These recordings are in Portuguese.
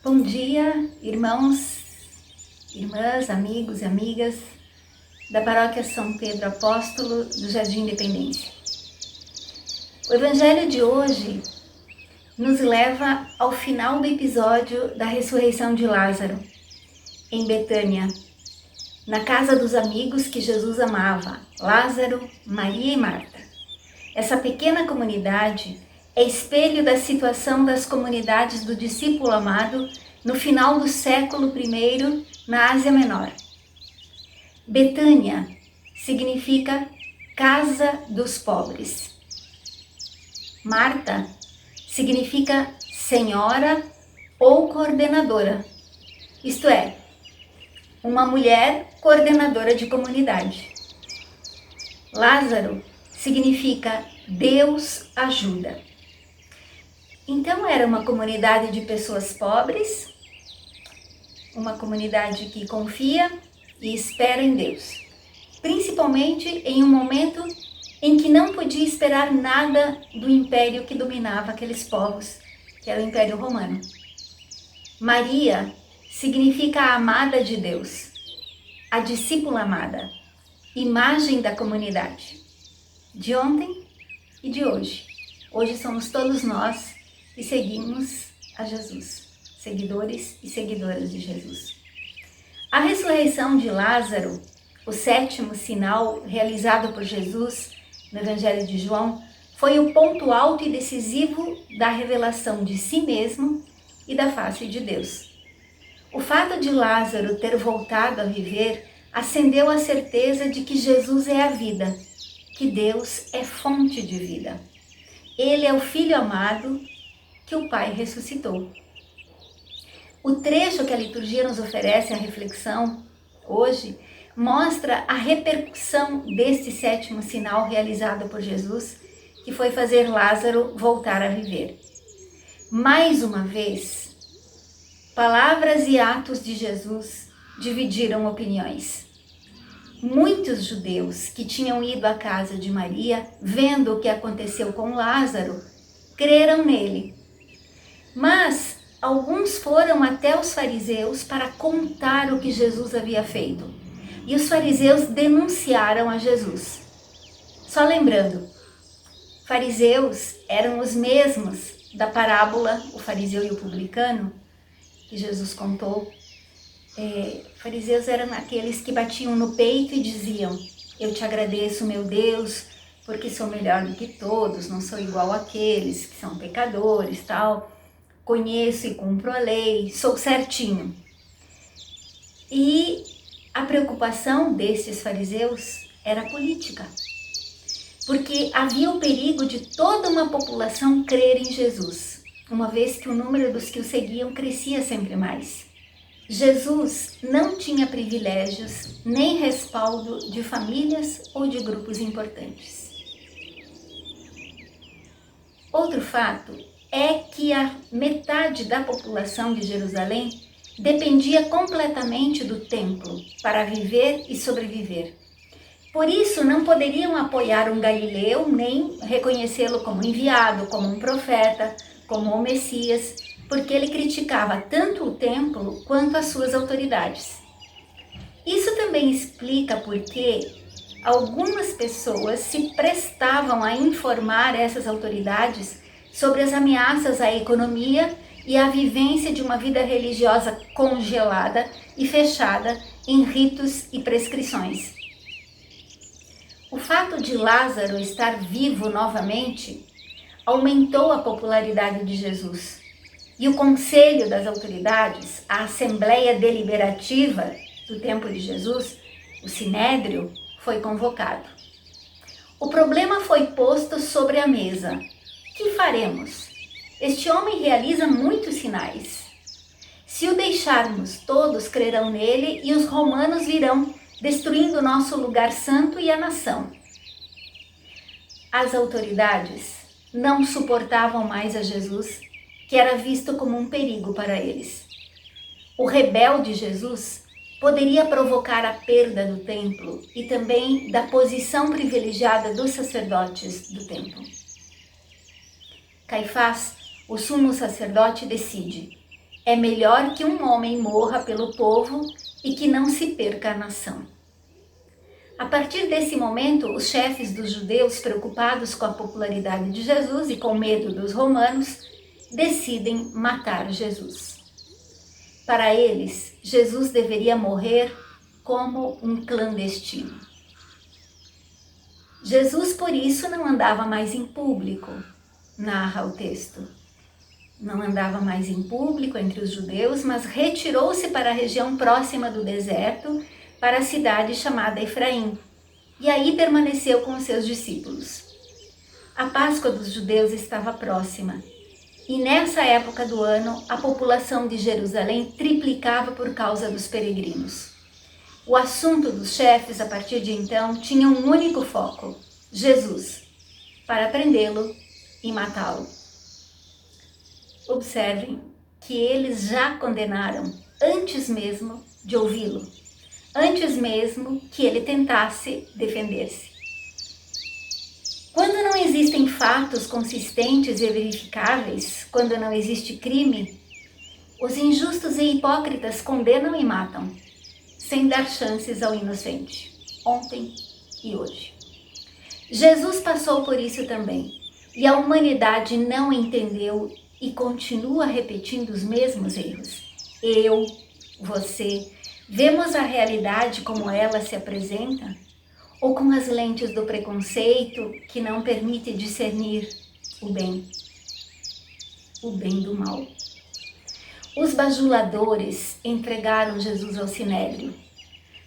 Bom dia, irmãos, irmãs, amigos e amigas da Paróquia São Pedro Apóstolo do Jardim Independência. O Evangelho de hoje nos leva ao final do episódio da ressurreição de Lázaro, em Betânia, na casa dos amigos que Jesus amava, Lázaro, Maria e Marta. Essa pequena comunidade é espelho da situação das comunidades do discípulo amado no final do século I na Ásia Menor. Betânia significa casa dos pobres. Marta significa senhora ou coordenadora, isto é, uma mulher coordenadora de comunidade. Lázaro significa Deus ajuda. Então era uma comunidade de pessoas pobres, uma comunidade que confia e espera em Deus, principalmente em um momento em que não podia esperar nada do império que dominava aqueles povos, que era o Império Romano. Maria significa a amada de Deus, a discípula amada, imagem da comunidade, de ontem e de hoje. Hoje somos todos nós e seguimos a Jesus, seguidores e seguidoras de Jesus. A ressurreição de Lázaro, o sétimo sinal realizado por Jesus no Evangelho de João, foi o ponto alto e decisivo da revelação de si mesmo e da face de Deus. O fato de Lázaro ter voltado a viver acendeu a certeza de que Jesus é a vida, que Deus é fonte de vida. Ele é o Filho amado que o Pai ressuscitou. O trecho que a liturgia nos oferece à reflexão hoje mostra a repercussão deste sétimo sinal realizado por Jesus, que foi fazer Lázaro voltar a viver. Mais uma vez, palavras e atos de Jesus dividiram opiniões. Muitos judeus que tinham ido à casa de Maria, vendo o que aconteceu com Lázaro, creram nele. Mas alguns foram até os fariseus para contar o que Jesus havia feito. E os fariseus denunciaram a Jesus. Só lembrando, fariseus eram os mesmos da parábola, o fariseu e o publicano, que Jesus contou. Fariseus eram aqueles que batiam no peito e diziam: eu te agradeço, meu Deus, porque sou melhor do que todos, não sou igual àqueles que são pecadores, tal. Conheço e cumpro a lei, sou certinho. E a preocupação desses fariseus era política, porque havia o perigo de toda uma população crer em Jesus, uma vez que o número dos que o seguiam crescia sempre mais. Jesus não tinha privilégios nem respaldo de famílias ou de grupos importantes. Outro fato é que a metade da população de Jerusalém dependia completamente do templo para viver e sobreviver. Por isso, não poderiam apoiar um galileu nem reconhecê-lo como enviado, como um profeta, como o Messias, porque ele criticava tanto o templo quanto as suas autoridades. Isso também explica por que algumas pessoas se prestavam a informar essas autoridades sobre as ameaças à economia e à vivência de uma vida religiosa congelada e fechada em ritos e prescrições. O fato de Lázaro estar vivo novamente aumentou a popularidade de Jesus. E o conselho das autoridades, a Assembleia Deliberativa do tempo de Jesus, o Sinédrio, foi convocado. O problema foi posto sobre a mesa. Que faremos? Este homem realiza muitos sinais. Se o deixarmos, todos crerão nele e os romanos virão, destruindo o nosso lugar santo e a nação. As autoridades não suportavam mais a Jesus, que era visto como um perigo para eles. O rebelde Jesus poderia provocar a perda do templo e também da posição privilegiada dos sacerdotes do templo. Caifás, o sumo sacerdote, decide: É melhor que um homem morra pelo povo e que não se perca a nação. A partir desse momento, os chefes dos judeus, preocupados com a popularidade de Jesus e com medo dos romanos, decidem matar Jesus. Para eles, Jesus deveria morrer como um clandestino. Jesus, por isso, não andava mais em público, narra o texto. Não andava mais em público entre os judeus, mas retirou-se para a região próxima do deserto, para a cidade chamada Efraim, e aí permaneceu com os seus discípulos. A Páscoa dos judeus estava próxima, e nessa época do ano a população de Jerusalém triplicava por causa dos peregrinos. O assunto dos chefes, a partir de então, tinha um único foco: Jesus, para prendê-lo e matá-lo. Observem que eles já condenaram antes mesmo de ouvi-lo, antes mesmo que ele tentasse defender-se. Quando não existem fatos consistentes e verificáveis, quando não existe crime, os injustos e hipócritas condenam e matam, sem dar chances ao inocente, ontem e hoje. Jesus passou por isso também, e a humanidade não entendeu e continua repetindo os mesmos erros. Eu, você, vemos a realidade como ela se apresenta, ou com as lentes do preconceito que não permite discernir o bem do mal. Os bajuladores entregaram Jesus ao sinédrio.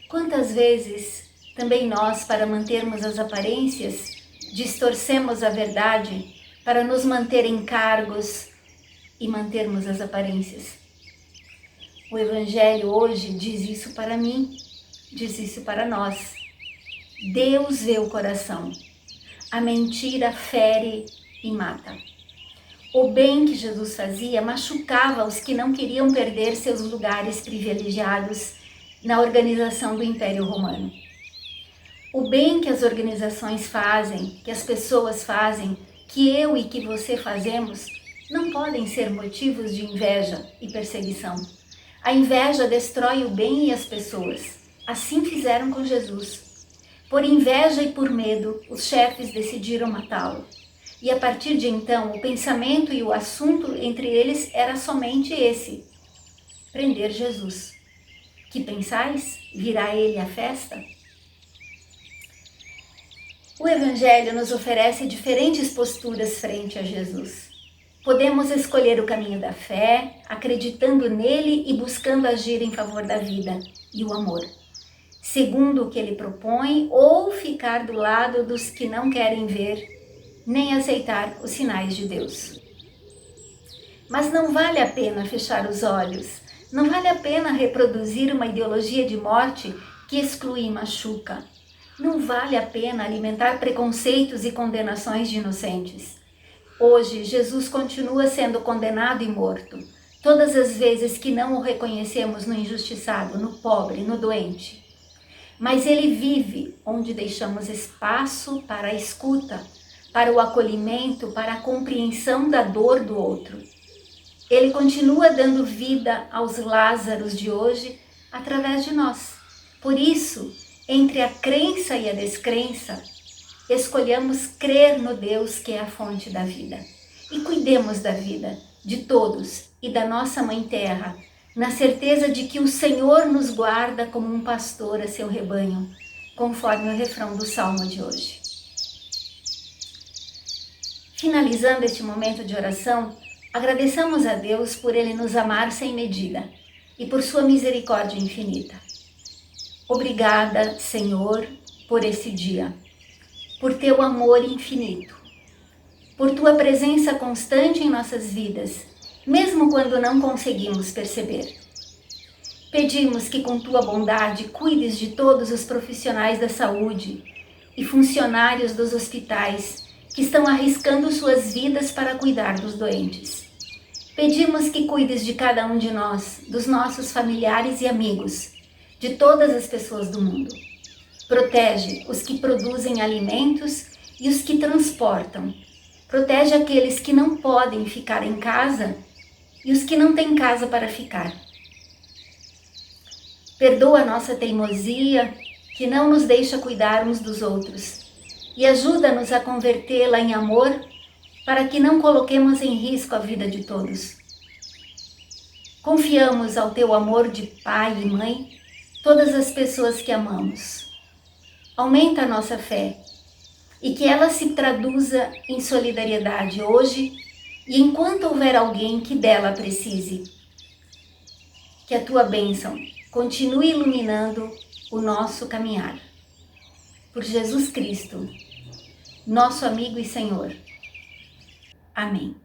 Quantas vezes também nós, para mantermos as aparências, distorcemos a verdade para nos manter em cargos e mantermos as aparências? O Evangelho hoje diz isso para mim, diz isso para nós. Deus vê o coração. A mentira fere e mata. O bem que Jesus fazia machucava os que não queriam perder seus lugares privilegiados na organização do Império Romano. O bem que as organizações fazem, que as pessoas fazem, que eu e que você fazemos, não podem ser motivos de inveja e perseguição. A inveja destrói o bem e as pessoas. Assim fizeram com Jesus. Por inveja e por medo, os chefes decidiram matá-lo. E a partir de então, o pensamento e o assunto entre eles era somente esse: prender Jesus. Que pensais? Virá ele à festa? O Evangelho nos oferece diferentes posturas frente a Jesus. Podemos escolher o caminho da fé, acreditando nele e buscando agir em favor da vida e o amor, segundo o que ele propõe, ou ficar do lado dos que não querem ver nem aceitar os sinais de Deus. Mas não vale a pena fechar os olhos, não vale a pena reproduzir uma ideologia de morte que exclui e machuca. Não vale a pena alimentar preconceitos e condenações de inocentes. Hoje, Jesus continua sendo condenado e morto, todas as vezes que não o reconhecemos no injustiçado, no pobre, no doente. Mas ele vive onde deixamos espaço para a escuta, para o acolhimento, para a compreensão da dor do outro. Ele continua dando vida aos Lázaros de hoje através de nós. Por isso, entre a crença e a descrença, escolhamos crer no Deus que é a fonte da vida. E cuidemos da vida de todos e da nossa Mãe Terra, na certeza de que o Senhor nos guarda como um pastor a seu rebanho, conforme o refrão do Salmo de hoje. Finalizando este momento de oração, agradeçamos a Deus por Ele nos amar sem medida e por sua misericórdia infinita. Obrigada, Senhor, por esse dia, por teu amor infinito, por tua presença constante em nossas vidas, mesmo quando não conseguimos perceber. Pedimos que com tua bondade cuides de todos os profissionais da saúde e funcionários dos hospitais que estão arriscando suas vidas para cuidar dos doentes. Pedimos que cuides de cada um de nós, dos nossos familiares e amigos, de todas as pessoas do mundo. Protege os que produzem alimentos e os que transportam. Protege aqueles que não podem ficar em casa e os que não têm casa para ficar. Perdoa nossa teimosia, que não nos deixa cuidar uns dos outros, e ajuda-nos a convertê-la em amor, para que não coloquemos em risco a vida de todos. Confiamos ao teu amor de pai e mãe todas as pessoas que amamos. Aumenta a nossa fé e que ela se traduza em solidariedade hoje e enquanto houver alguém que dela precise. Que a tua bênção continue iluminando o nosso caminhar. Por Jesus Cristo, nosso amigo e Senhor. Amém.